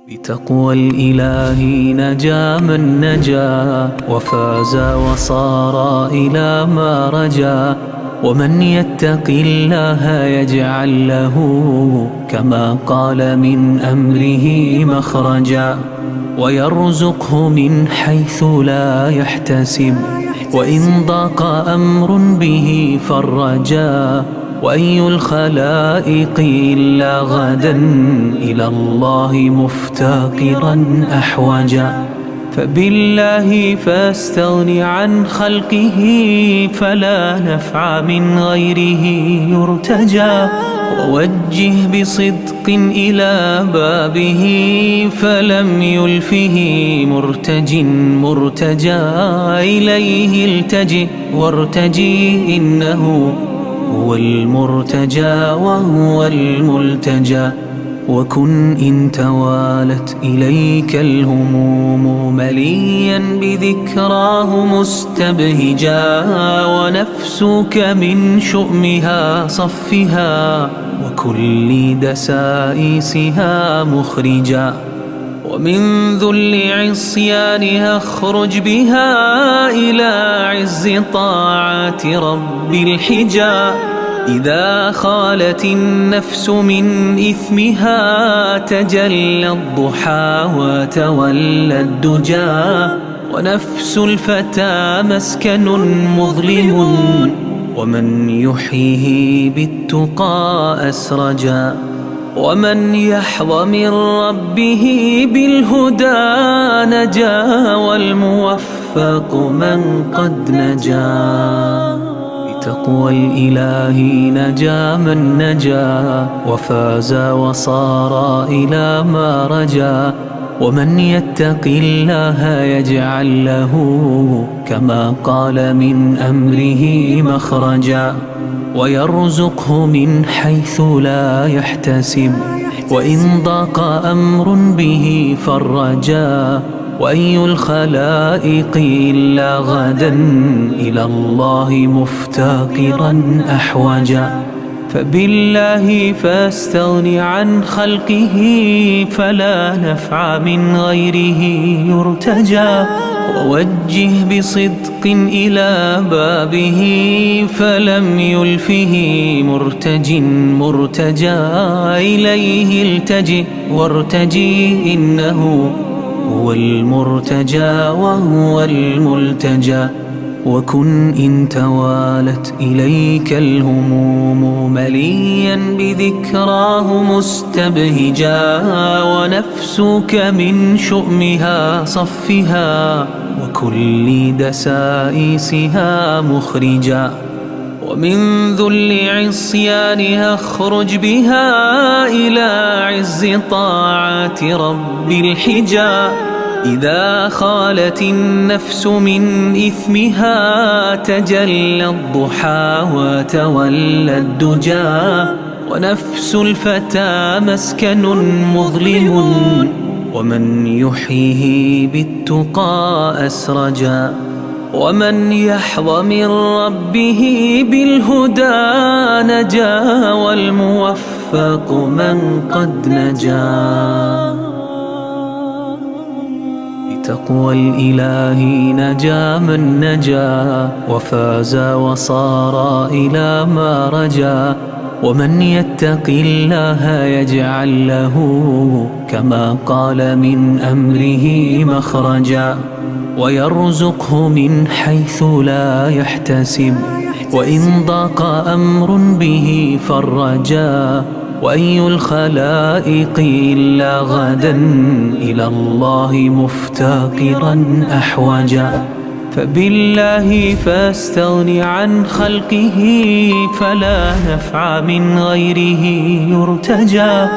بتقوى الإله نجا من نجا وفاز وصار إلى ما رجا. ومن يتق الله يجعل له كما قال من أمره مخرجا. ويرزقه من حيث لا يحتسب وإن ضاق أمر به فرجا. وأي الخلائق إلا غدا إلى الله مفتقرا أحوجا. فبالله فاستغن عن خلقه فلا نفع من غيره يرتجى. ووجه بصدق إلى بابه فلم يلفه مرتجى. إليه التجئ وارتجي إنه هو المرتجى وهو الملتجى. وكن إن توالت إليك الهموم مليا بذكراه مستبهجا. ونفسك من شؤمها صفها وكل دسائسها مخرجا. ومن ذل عصيانها اخرج بها إلى عز طاعات رب الحجا. إذا خالت النفس من إثمها تجلى الضحى وتولى الدجى. ونفس الفتى مسكن مظلم ومن يحييه بالتقى أسرجا. ومن يحظى من ربه بالهدى نجا والموفق من قد نجا. بتقوى الإله نجا من نجا وفاز وصار إلى ما رجا. ومن يتق الله يجعل له كما قال من أمره مخرجا. ويرزقه من حيث لا يحتسب وإن ضاق أمر به فرجا. وأي الخلائق إلا غدا إلى الله مفتقرا أحوجا. فبالله فاستغن عن خلقه فلا نفع من غيره يرتجى. ووجه بصدق إلى بابه فلم يلفه مرتجى. إليه التجئ وارتجي إنه هو المرتجى وهو الملتجى. وكن إن توالت إليك الهموم مليا بذكراه مستبهجا. ونفسك من شؤمها صفها وكل دسائسها مخرجا. ومن ذل عصيانها اخرج بها إلى عز طاعات رب الحجا. إذا خالت النفس من إثمها تجلى الضحى وتولى الدجى. ونفس الفتى مسكن مظلم ومن يحييه بالتقى أسرجا. ومن يحظى من ربه بالهدى نجا والموفق من قد نجا. بتقوى الإله نجا من نجا وفاز وصار إلى ما رجا. ومن يتق الله يجعل له كما قال من أمره مخرجا. ويرزقه من حيث لا يحتسب وإن ضاق أمر به فرجا. وأي الخلائق إلا غدا إلى الله مفتقرا أحوجا. فبالله فاستغن عن خلقه فلا نفع من غيره يرتجى.